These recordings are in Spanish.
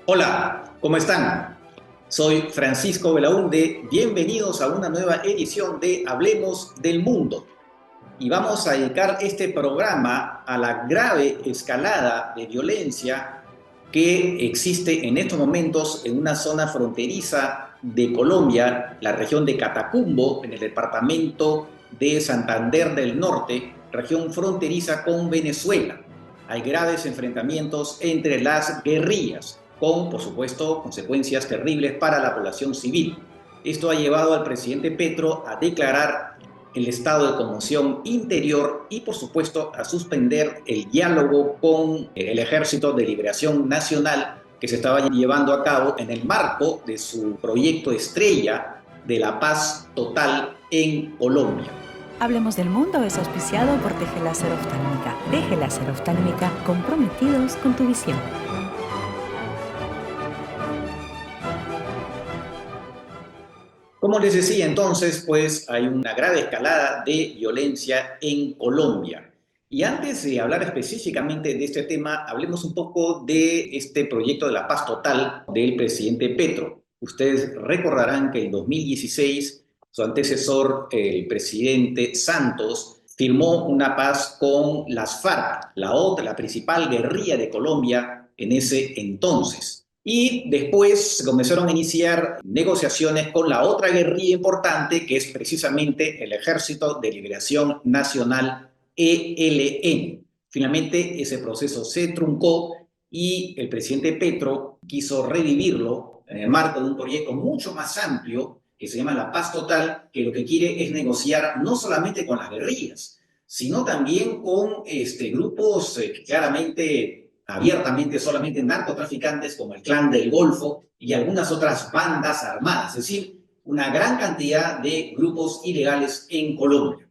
Hola, ¿cómo están? Soy Francisco Belaúnde. Bienvenidos a una nueva edición de Hablemos del Mundo. Y vamos a dedicar este programa a la grave escalada de violencia que existe en estos momentos en una zona fronteriza de Colombia, la región de Catacumbo, en el departamento de Santander del Norte, región fronteriza con Venezuela. Hay graves enfrentamientos entre las guerrillas, con, por supuesto, consecuencias terribles para la población civil. Esto ha llevado al presidente Petro a declarar el estado de conmoción interior y, por supuesto, a suspender el diálogo con el Ejército de Liberación Nacional que se estaba llevando a cabo en el marco de su proyecto estrella de la paz total en Colombia. Hablemos del Mundo es auspiciado por Teje Láser Oftálmica. Teje Láser Oftálmica, comprometidos con tu visión. Como les decía entonces, pues hay una grave escalada de violencia en Colombia. Y antes de hablar específicamente de este tema, hablemos un poco de este proyecto de la paz total del presidente Petro. Ustedes recordarán que en 2016 su antecesor, el presidente Santos, firmó una paz con las FARC, la principal guerrilla de Colombia en ese entonces. Y después se comenzaron a iniciar negociaciones con la otra guerrilla importante, que es precisamente el Ejército de Liberación Nacional, ELN. Finalmente ese proceso se truncó y el presidente Petro quiso revivirlo en el marco de un proyecto mucho más amplio que se llama La Paz Total, que lo que quiere es negociar no solamente con las guerrillas, sino también con grupos que claramente abiertamente solamente narcotraficantes como el Clan del Golfo y algunas otras bandas armadas, es decir, una gran cantidad de grupos ilegales en Colombia.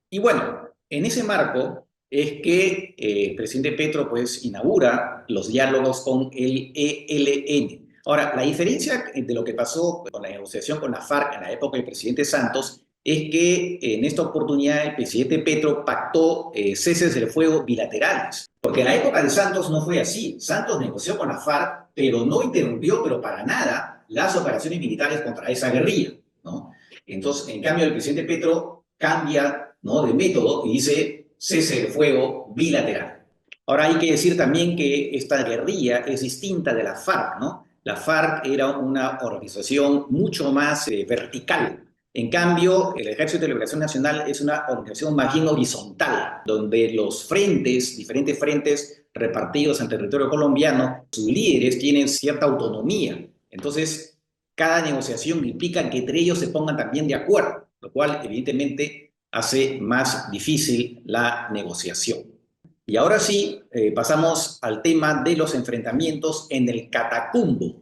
Y bueno, en ese marco es que el presidente Petro pues inaugura los diálogos con el ELN. Ahora, la diferencia de lo que pasó con la negociación con la FARC en la época del presidente Santos es que en esta oportunidad el presidente Petro pactó ceses del fuego bilaterales. Porque en la época de Santos no fue así. Santos negoció con la FARC, pero no interrumpió, pero para nada, las operaciones militares contra esa guerrilla, ¿no? Entonces, en cambio, el presidente Petro cambia, ¿no?, de método y dice cese el fuego bilateral. Ahora hay que decir también que esta guerrilla es distinta de la FARC, ¿no? La FARC era una organización mucho más vertical. En cambio, el Ejército de Liberación Nacional es una organización más bien horizontal, donde los frentes, diferentes frentes repartidos en territorio colombiano, sus líderes tienen cierta autonomía. Entonces, cada negociación implica que entre ellos se pongan también de acuerdo, lo cual evidentemente hace más difícil la negociación. Y ahora sí, pasamos al tema de los enfrentamientos en el Catacumbo.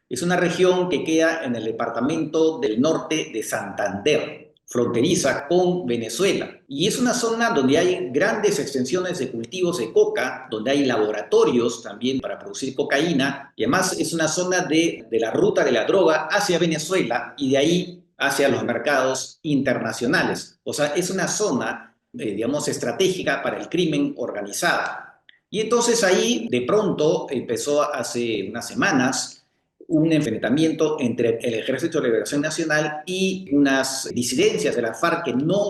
Es una región que queda en el departamento del norte de Santander, fronteriza con Venezuela. Y es una zona donde hay grandes extensiones de cultivos de coca, donde hay laboratorios también para producir cocaína, y además es una zona de la ruta de la droga hacia Venezuela y de ahí hacia los mercados internacionales. O sea, es una zona digamos, estratégica para el crimen organizado. Y entonces ahí, de pronto, empezó hace unas semanas un enfrentamiento entre el Ejército de Liberación Nacional y unas disidencias de la FARC que no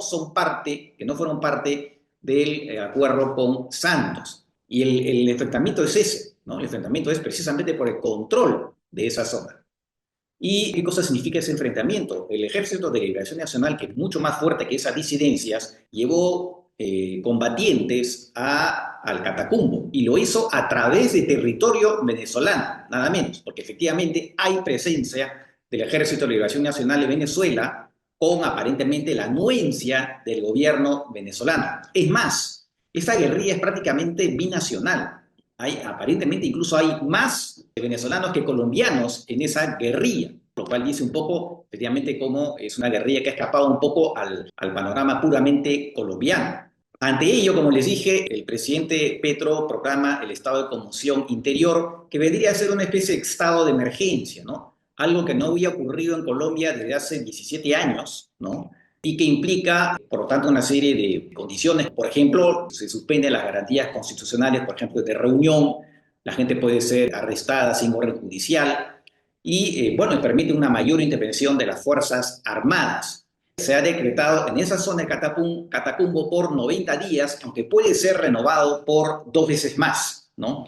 fueron parte del acuerdo con Santos. Y el enfrentamiento es ese, ¿no? El enfrentamiento es precisamente por el control de esa zona. ¿Y qué cosa significa ese enfrentamiento? El Ejército de Liberación Nacional, que es mucho más fuerte que esas disidencias, llevó combatientes al Catacumbo y lo hizo a través de territorio venezolano, nada menos, porque efectivamente hay presencia del Ejército de Liberación Nacional de Venezuela con aparentemente la anuencia del gobierno venezolano. Es más, esta guerrilla es prácticamente binacional. Aparentemente incluso hay más venezolanos que colombianos en esa guerrilla, lo cual dice un poco, efectivamente, cómo es una guerrilla que ha escapado un poco al panorama puramente colombiano. Ante ello, como les dije, el presidente Petro proclama el estado de conmoción interior, que vendría a ser una especie de estado de emergencia, ¿no? Algo que no había ocurrido en Colombia desde hace 17 años, ¿no? Y que implica, por lo tanto, una serie de condiciones. Por ejemplo, se suspenden las garantías constitucionales, por ejemplo, de reunión, la gente puede ser arrestada sin orden judicial y, bueno, permite una mayor intervención de las Fuerzas Armadas. Se ha decretado en esa zona de Catatumbo por 90 días, aunque puede ser renovado por 2 veces más, ¿no?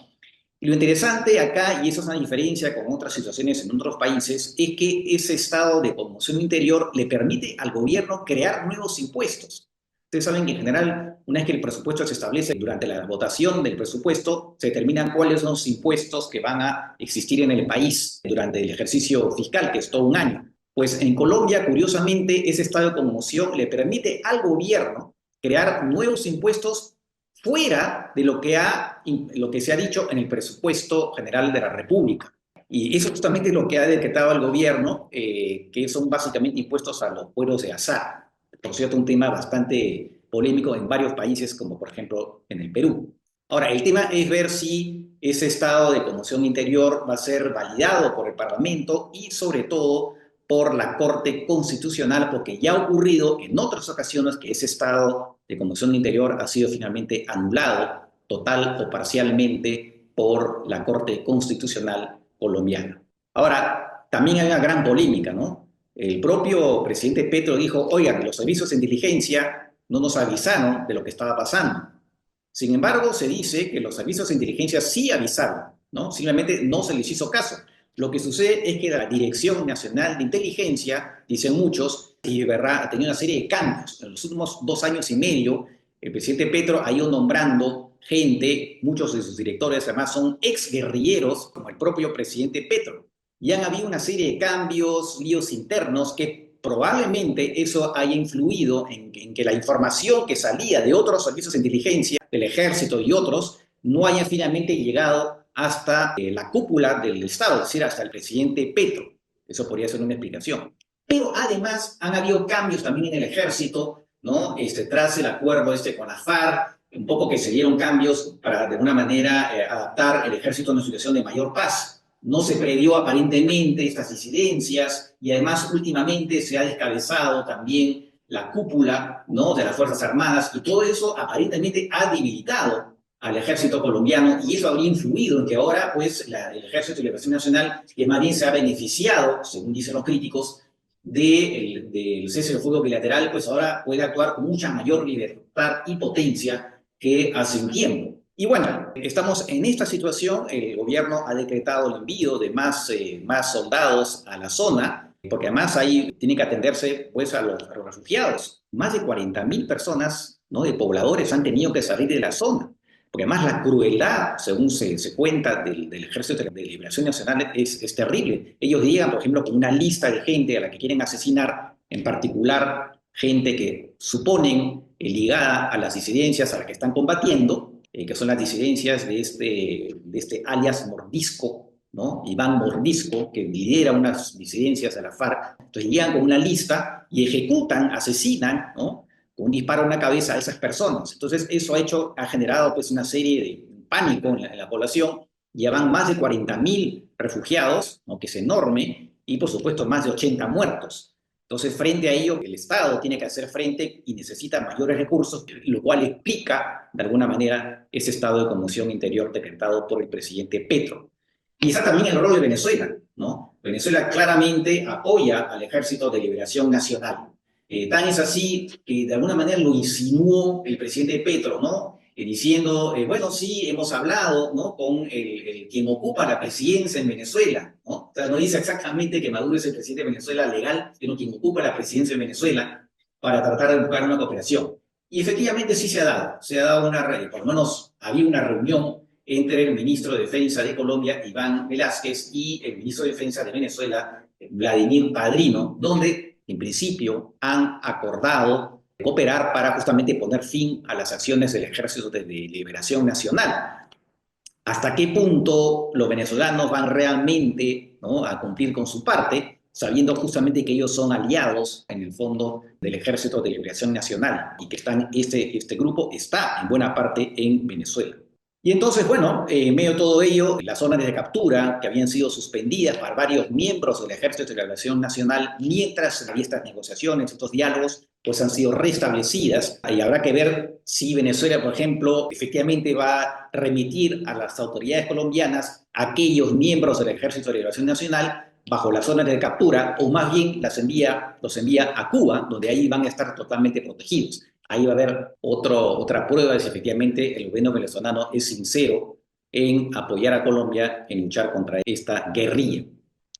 Y lo interesante acá, y esa es una diferencia con otras situaciones en otros países, es que ese estado de conmoción interior le permite al gobierno crear nuevos impuestos. Ustedes saben que en general, una vez que el presupuesto se establece durante la votación del presupuesto, se determinan cuáles son los impuestos que van a existir en el país durante el ejercicio fiscal, que es todo un año. Pues en Colombia, curiosamente, ese estado de conmoción le permite al gobierno crear nuevos impuestos fuera de lo que se ha dicho en el presupuesto general de la República. Y eso justamente es lo que ha decretado el gobierno, que son básicamente impuestos a los juegos de azar. Por cierto, un tema bastante polémico en varios países, como por ejemplo en el Perú. Ahora, el tema es ver si ese estado de conmoción interior va a ser validado por el Parlamento y sobre todo por la Corte Constitucional, porque ya ha ocurrido en otras ocasiones que ese estado de conmoción interior ha sido finalmente anulado total o parcialmente por la Corte Constitucional colombiana. Ahora, también hay una gran polémica, ¿no? El propio presidente Petro dijo, oigan, los servicios de inteligencia no nos avisaron de lo que estaba pasando. Sin embargo, se dice que los servicios de inteligencia sí avisaron, ¿no? Simplemente no se les hizo caso. Lo que sucede es que la Dirección Nacional de Inteligencia, dicen muchos, y verdad, ha tenido una serie de cambios. En los últimos 2 años y medio, el presidente Petro ha ido nombrando gente, muchos de sus directores además son exguerrilleros, como el propio presidente Petro. Y han habido una serie de cambios, líos internos, que probablemente eso haya influido en que la información que salía de otros servicios de inteligencia, del ejército y otros, no haya finalmente llegado hasta la cúpula del Estado, es decir, hasta el presidente Petro. Eso podría ser una explicación. Pero además han habido cambios también en el ejército, ¿no? Tras el acuerdo con la FARC, un poco que se dieron cambios para de alguna manera adaptar el ejército a una situación de mayor paz. No se previó aparentemente estas disidencias y además últimamente se ha descabezado también la cúpula, ¿no?, de las Fuerzas Armadas y todo eso aparentemente ha debilitado al ejército colombiano y eso habría influido en que ahora pues el Ejército de Liberación Nacional que más bien se ha beneficiado, según dicen los críticos, del cese del fuego bilateral, pues ahora puede actuar con mucha mayor libertad y potencia que hace un tiempo. Y bueno, estamos en esta situación, el gobierno ha decretado el envío de más soldados a la zona, porque además ahí tiene que atenderse pues a los refugiados. Más de 40.000 personas, ¿no?, de pobladores han tenido que salir de la zona. Porque además la crueldad, según se cuenta del Ejército de Liberación Nacional, es terrible. Ellos llegan, por ejemplo, con una lista de gente a la que quieren asesinar, en particular gente que suponen ligada a las disidencias a las que están combatiendo, que son las disidencias de este alias Mordisco, ¿no? Iván Mordisco, que lidera unas disidencias de la FARC. Entonces llegan con una lista y ejecutan, asesinan, ¿no?, con un disparo en la cabeza a esas personas. Entonces eso ha generado pues una serie de pánico en la población. Llevan más de 40.000 refugiados, ¿no?, que es enorme, y por supuesto más de 80 muertos. Entonces, frente a ello, el Estado tiene que hacer frente y necesita mayores recursos, lo cual explica, de alguna manera, ese estado de conmoción interior decretado por el presidente Petro. Y está también el rol de Venezuela, ¿no? Venezuela claramente apoya al Ejército de Liberación Nacional. Tan es así que de alguna manera lo insinuó el presidente Petro, ¿no? Diciendo, bueno, sí, hemos hablado, ¿no?, con quien ocupa la presidencia en Venezuela, ¿no? O sea, no dice exactamente que Maduro es el presidente de Venezuela legal, sino quien ocupa la presidencia en Venezuela para tratar de buscar una cooperación. Y efectivamente sí se ha dado por lo menos había una reunión entre el ministro de Defensa de Colombia, Iván Velázquez, y el ministro de Defensa de Venezuela, Vladimir Padrino, donde en principio han acordado cooperar para justamente poner fin a las acciones del Ejército de Liberación Nacional. ¿Hasta qué punto los venezolanos van realmente, ¿no?, a cumplir con su parte, sabiendo justamente que ellos son aliados, en el fondo, del Ejército de Liberación Nacional y que este grupo está en buena parte en Venezuela? Y entonces, bueno, en medio de todo ello, las órdenes de captura que habían sido suspendidas para varios miembros del Ejército de Liberación Nacional mientras había estas negociaciones, estos diálogos, pues han sido restablecidas y habrá que ver si Venezuela, por ejemplo, efectivamente va a remitir a las autoridades colombianas a aquellos miembros del Ejército de Liberación Nacional bajo las zonas de captura, o más bien los envía a Cuba, donde ahí van a estar totalmente protegidos. Ahí va a haber otra prueba de si efectivamente el gobierno venezolano es sincero en apoyar a Colombia en luchar contra esta guerrilla.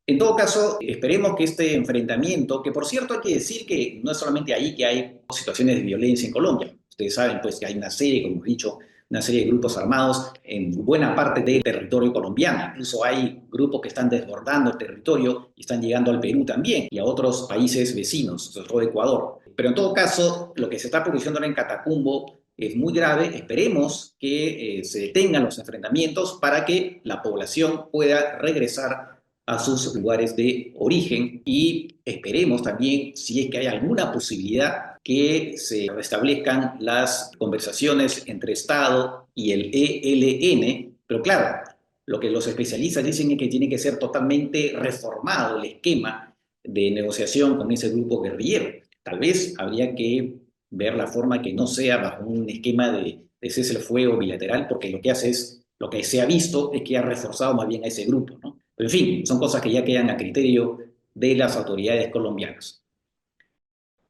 En todo caso, esperemos que este enfrentamiento, que por cierto hay que decir que no es solamente ahí que hay situaciones de violencia en Colombia. Ustedes saben pues que hay una serie, como he dicho, una serie de grupos armados en buena parte del territorio colombiano. Incluso hay grupos que están desbordando el territorio y están llegando al Perú también y a otros países vecinos, sobre todo Ecuador. Pero en todo caso, lo que se está produciendo en Catacumbo es muy grave. Esperemos que se detengan los enfrentamientos para que la población pueda regresar a sus lugares de origen y esperemos también, si es que hay alguna posibilidad, que se restablezcan las conversaciones entre Estado y el ELN. Pero claro, lo que los especialistas dicen es que tiene que ser totalmente reformado el esquema de negociación con ese grupo guerrillero. Tal vez habría que ver la forma que no sea bajo un esquema de cese el fuego bilateral, porque lo que hace es, lo que se ha visto es que ha reforzado más bien a ese grupo, ¿no? Pero en fin, son cosas que ya quedan a criterio de las autoridades colombianas.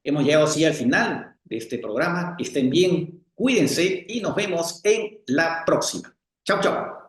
Hemos llegado así al final de este programa. Que estén bien, cuídense y nos vemos en la próxima. Chao, chao.